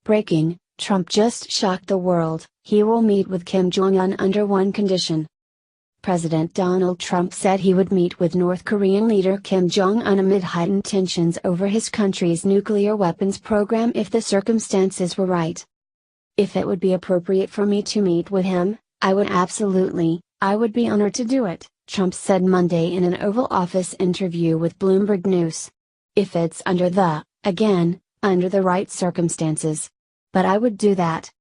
Breaking: Trump just shocked the world, he will meet with Kim Jong-un under one condition. President Donald Trump said he would meet with North Korean leader Kim Jong-un amid heightened tensions over his country's nuclear weapons program if the circumstances were right. If it would be appropriate for me to meet with him, I would be honored to do it, Trump said Monday in an Oval Office interview with Bloomberg News. If it's under the right circumstances. But I would do that.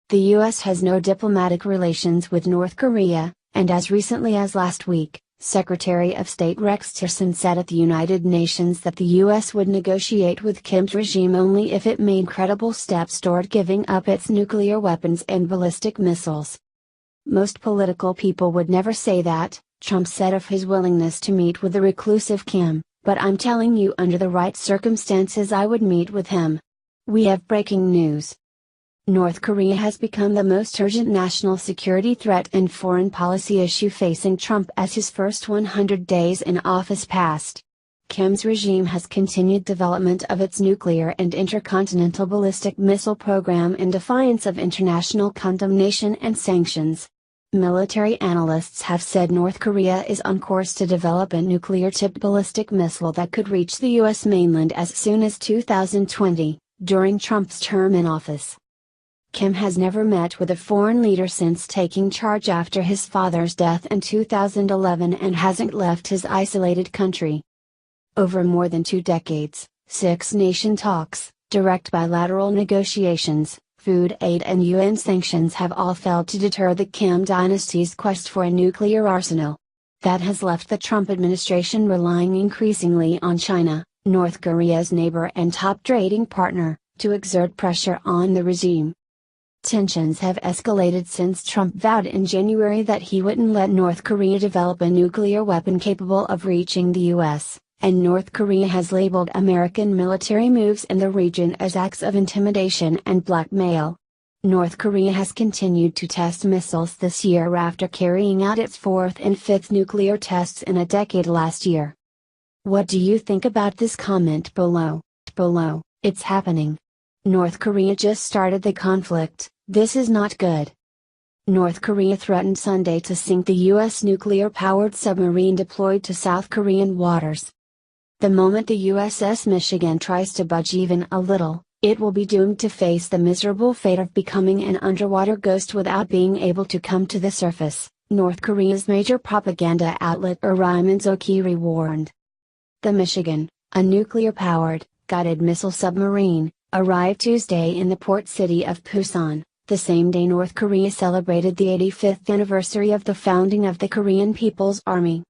The U.S. has no diplomatic relations with North Korea, and as recently as last week, Secretary of State Rex Tillerson said at the United Nations that the U.S. would negotiate with Kim's regime only if it made credible steps toward giving up its nuclear weapons and ballistic missiles. Most political people would never say that, Trump said of his willingness to meet with the reclusive Kim, but I'm telling you under the right circumstances I would meet with him. We have breaking news. North Korea has become the most urgent national security threat and foreign policy issue facing Trump as his first 100 days in office passed. Kim's regime has continued development of its nuclear and intercontinental ballistic missile program in defiance of international condemnation and sanctions. Military analysts have said North Korea is on course to develop a nuclear-tipped ballistic missile that could reach the U.S. mainland as soon as 2020, during Trump's term in office. Kim has never met with a foreign leader since taking charge after his father's death in 2011 and hasn't left his isolated country. Over more than 2 decades, six-nation talks, direct bilateral negotiations, food aid and UN sanctions have all failed to deter the Kim dynasty's quest for a nuclear arsenal. That has left the Trump administration relying increasingly on China, North Korea's neighbor and top trading partner, to exert pressure on the regime. Tensions have escalated since Trump vowed in January that he wouldn't let North Korea develop a nuclear weapon capable of reaching the U.S., and North Korea has labeled American military moves in the region as acts of intimidation and blackmail. North Korea has continued to test missiles this year after carrying out its 4th and 5th nuclear tests in a decade last year. What do you think about this? Comment below. It's happening. North Korea just started the conflict, this is not good. North Korea threatened Sunday to sink the U.S. nuclear-powered submarine deployed to South Korean waters. The moment the USS Michigan tries to budge even a little, it will be doomed to face the miserable fate of becoming an underwater ghost without being able to come to the surface, North Korea's major propaganda outlet Uri Minzokiri warned. The Michigan, a nuclear-powered, guided missile submarine, arrived Tuesday in the port city of Pusan, the same day North Korea celebrated the 85th anniversary of the founding of the Korean People's Army.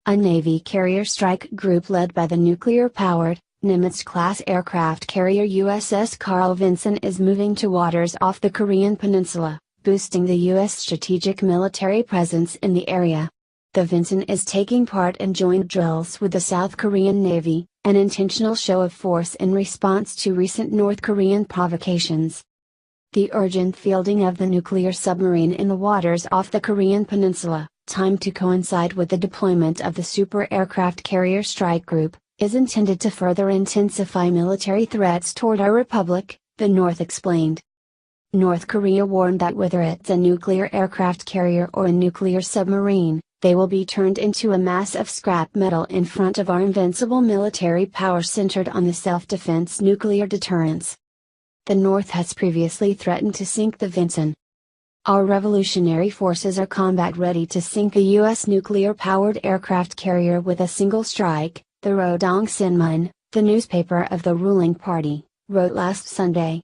A Navy carrier strike group led by the nuclear-powered, Nimitz-class aircraft carrier USS Carl Vinson is moving to waters off the Korean peninsula, boosting the U.S. strategic military presence in the area. The Vinson is taking part in joint drills with the South Korean Navy, an intentional show of force in response to recent North Korean provocations. The urgent fielding of the nuclear submarine in the waters off the Korean peninsula, timed to coincide with the deployment of the super aircraft carrier strike group, is intended to further intensify military threats toward our republic, the North explained. North Korea warned that whether it's a nuclear aircraft carrier or a nuclear submarine, they will be turned into a mass of scrap metal in front of our invincible military power centered on the self-defense nuclear deterrence. The North has previously threatened to sink the Vinson. Our revolutionary forces are combat ready to sink a U.S. nuclear-powered aircraft carrier with a single strike, the Rodong Sinmun, the newspaper of the ruling party, wrote last Sunday.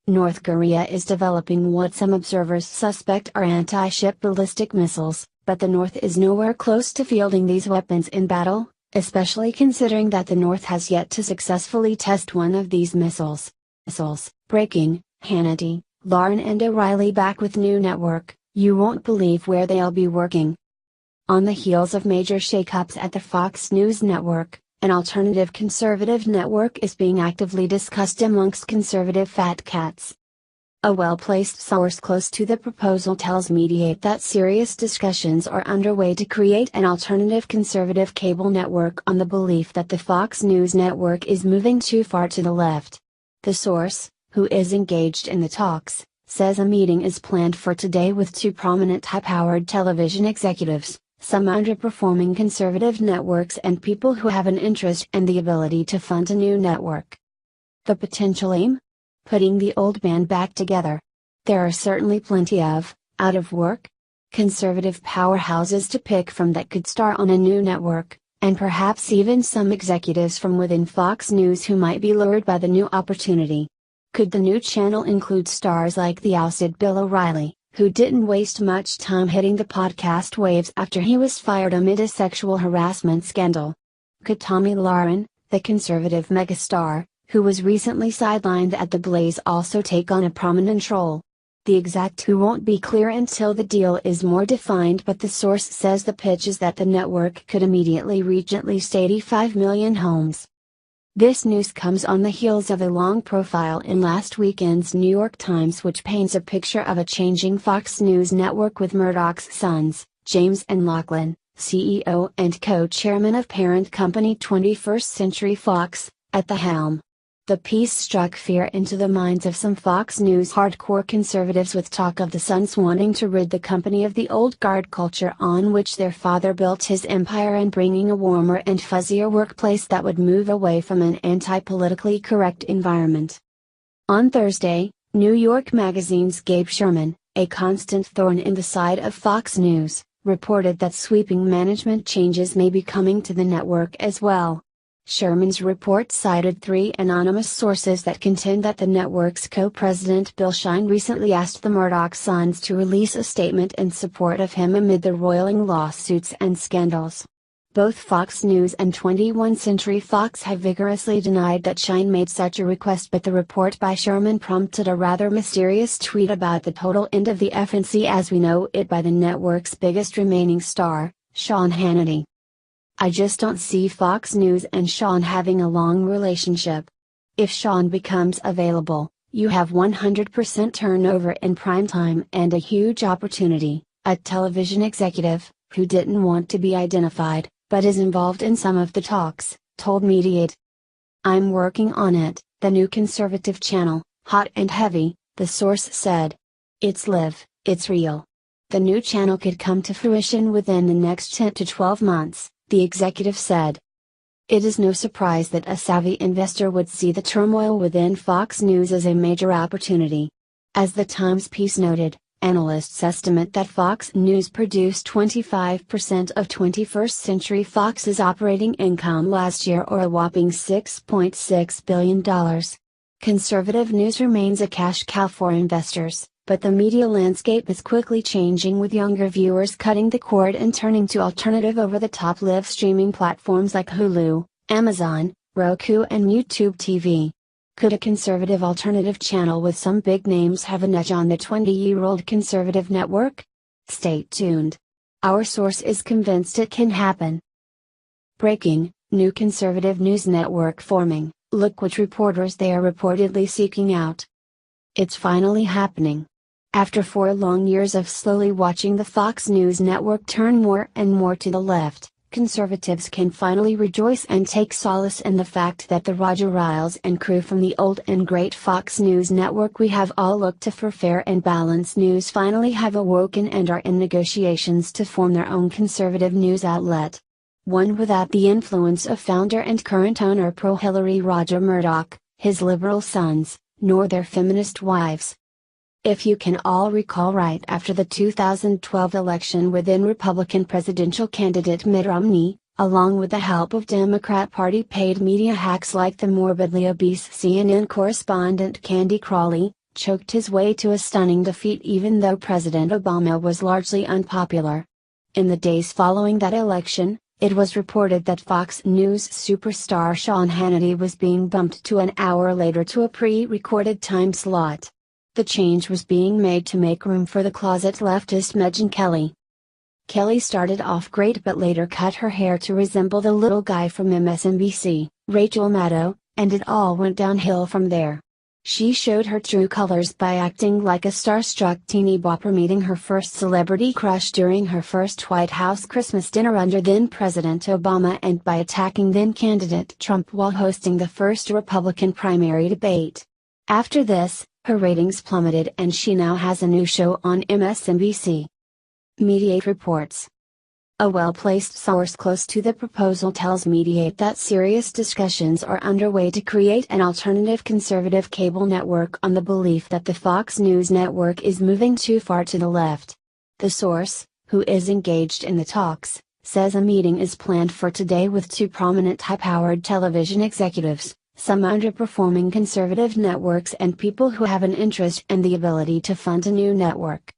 North Korea is developing what some observers suspect are anti-ship ballistic missiles, but the North is nowhere close to fielding these weapons in battle, especially considering that the North has yet to successfully test one of these missiles. Breaking: Hannity, Lauren and O'Reilly back with new network, you won't believe where they'll be working. On the heels of major shakeups at the Fox News network, an alternative conservative network is being actively discussed amongst conservative fat cats. A well-placed source close to the proposal tells Mediaite that serious discussions are underway to create an alternative conservative cable network on the belief that the Fox News network is moving too far to the left. The source, who is engaged in the talks, says a meeting is planned for today with two prominent high-powered television executives, some underperforming conservative networks and people who have an interest and the ability to fund a new network. The potential aim? Putting the old band back together. There are certainly plenty of, out-of-work, conservative powerhouses to pick from that could star on a new network, and perhaps even some executives from within Fox News who might be lured by the new opportunity. Could the new channel include stars like the ousted Bill O'Reilly, who didn't waste much time hitting the podcast waves after he was fired amid a sexual harassment scandal? Could Tomi Lahren, the conservative megastar, who was recently sidelined at the Blaze, also take on a prominent role? The exact who won't be clear until the deal is more defined, but the source says the pitch is that the network could immediately reach at least 85 million homes. This news comes on the heels of a long profile in last weekend's New York Times, which paints a picture of a changing Fox News network with Murdoch's sons, James and Lachlan, CEO and co-chairman of parent company 21st Century Fox, at the helm. The piece struck fear into the minds of some Fox News hardcore conservatives, with talk of the sons wanting to rid the company of the old guard culture on which their father built his empire and bringing a warmer and fuzzier workplace that would move away from an anti-politically correct environment. On Thursday, New York Magazine's Gabe Sherman, a constant thorn in the side of Fox News, reported that sweeping management changes may be coming to the network as well. Sherman's report cited three anonymous sources that contend that the network's co-president Bill Shine recently asked the Murdoch sons to release a statement in support of him amid the roiling lawsuits and scandals. Both Fox News and 21st Century Fox have vigorously denied that Shine made such a request, but the report by Sherman prompted a rather mysterious tweet about the total end of the FNC as we know it by the network's biggest remaining star, Sean Hannity. "I just don't see Fox News and Sean having a long relationship. If Sean becomes available, you have 100% turnover in primetime and a huge opportunity," a television executive, who didn't want to be identified, but is involved in some of the talks, told Mediaite. "I'm working on it, the new conservative channel, hot and heavy," the source said. "It's live, it's real. The new channel could come to fruition within the next 10 to 12 months. The executive said. It is no surprise that a savvy investor would see the turmoil within Fox News as a major opportunity. As the Times piece noted, analysts estimate that Fox News produced 25% of 21st Century Fox's operating income last year, or a whopping $6.6 billion. Conservative news remains a cash cow for investors, but the media landscape is quickly changing, with younger viewers cutting the cord and turning to alternative over-the-top live streaming platforms like Hulu, Amazon, Roku and YouTube TV. Could a conservative alternative channel with some big names have an edge on the 20-year-old conservative network? Stay tuned. Our source is convinced it can happen. Breaking, new conservative news network forming, look which reporters they are reportedly seeking out. It's finally happening. After 4 long years of slowly watching the Fox News network turn more and more to the left, conservatives can finally rejoice and take solace in the fact that the Roger Ailes and crew from the old and great Fox News network we have all looked to for fair and balanced news finally have awoken and are in negotiations to form their own conservative news outlet. One without the influence of founder and current owner pro-Hillary Roger Murdoch, his liberal sons, nor their feminist wives. If you can all recall, right after the 2012 election within Republican presidential candidate Mitt Romney, along with the help of Democrat Party paid media hacks like the morbidly obese CNN correspondent Candy Crawley, choked his way to a stunning defeat even though President Obama was largely unpopular. In the days following that election, it was reported that Fox News superstar Sean Hannity was being bumped to an hour later to a pre-recorded time slot. The change was being made to make room for the closet leftist Megyn Kelly. Kelly started off great but later cut her hair to resemble the little guy from MSNBC, Rachel Maddow, and it all went downhill from there. She showed her true colors by acting like a starstruck teeny bopper meeting her first celebrity crush during her first White House Christmas dinner under then-President Obama and by attacking then-candidate Trump while hosting the first Republican primary debate. After this, her ratings plummeted and she now has a new show on MSNBC. Mediate reports. A well-placed source close to the proposal tells Mediate that serious discussions are underway to create an alternative conservative cable network on the belief that the Fox News network is moving too far to the left. The source, who is engaged in the talks, says a meeting is planned for today with two prominent high-powered television executives, some underperforming conservative networks and people who have an interest and the ability to fund a new network.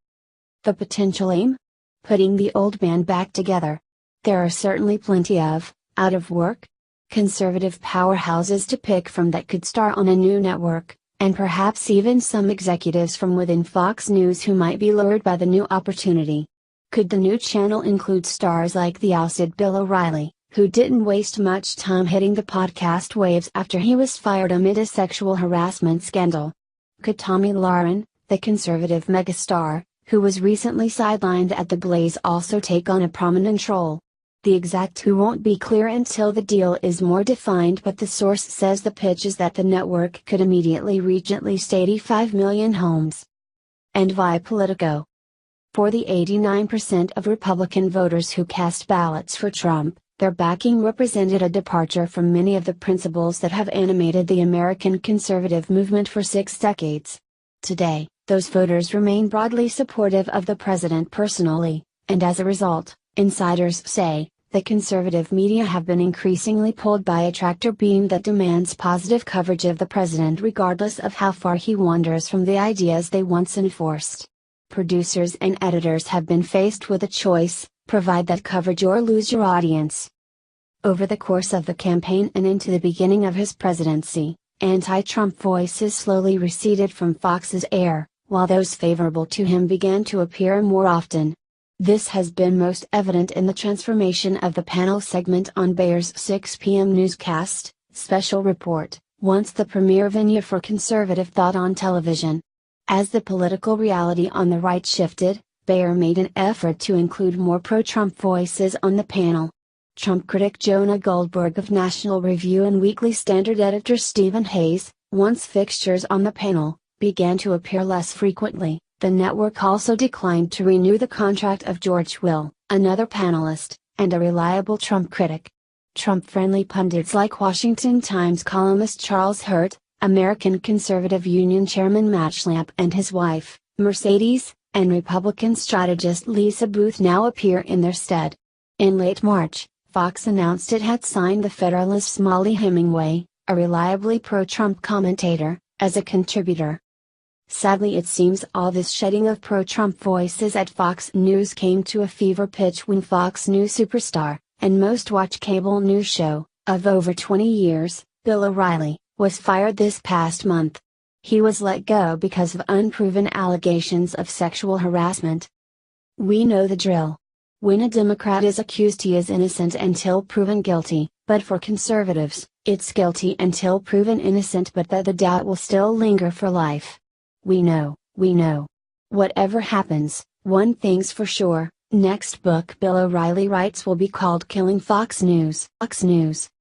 The potential aim? Putting the old band back together. There are certainly plenty of, out-of-work, conservative powerhouses to pick from that could star on a new network, and perhaps even some executives from within Fox News who might be lured by the new opportunity. Could the new channel include stars like the ousted Bill O'Reilly, who didn't waste much time hitting the podcast waves after he was fired amid a sexual harassment scandal? Could Tomi Lahren, the conservative megastar, who was recently sidelined at the Blaze, also take on a prominent role? The exact who won't be clear until the deal is more defined, but the source says the pitch is that the network could immediately reach at least 85 million homes. And via Politico. For the 89% of Republican voters who cast ballots for Trump, their backing represented a departure from many of the principles that have animated the American conservative movement for 6 decades. Today, those voters remain broadly supportive of the president personally, and as a result, insiders say, the conservative media have been increasingly pulled by a tractor beam that demands positive coverage of the president regardless of how far he wanders from the ideas they once enforced. Producers and editors have been faced with a choice: provide that coverage or lose your audience. Over the course of the campaign and into the beginning of his presidency, anti-Trump voices slowly receded from Fox's air, while those favorable to him began to appear more often. This has been most evident in the transformation of the panel segment on Bayer's 6 p.m. newscast, Special Report, once the premier venue for conservative thought on television. As the political reality on the right shifted, Bayer made an effort to include more pro-Trump voices on the panel. Trump critic Jonah Goldberg of National Review and Weekly Standard editor Stephen Hayes, once fixtures on the panel, began to appear less frequently. The network also declined to renew the contract of George Will, another panelist, and a reliable Trump critic. Trump-friendly pundits like Washington Times columnist Charles Hurt, American Conservative Union Chairman Matt Schlapp and his wife, Mercedes, and Republican strategist Lisa Booth now appear in their stead. In late March, Fox announced it had signed the Federalist's Molly Hemingway, a reliably pro-Trump commentator, as a contributor. Sadly, it seems all this shedding of pro-Trump voices at Fox News came to a fever pitch when Fox News superstar, and most-watched cable news show, of over 20 years, Bill O'Reilly, was fired this past month. He was let go because of unproven allegations of sexual harassment. We know the drill. When a Democrat is accused, he is innocent until proven guilty, but for conservatives, it's guilty until proven innocent, but that the doubt will still linger for life. We know. Whatever happens, one thing's for sure: next book Bill O'Reilly writes will be called Killing Fox News.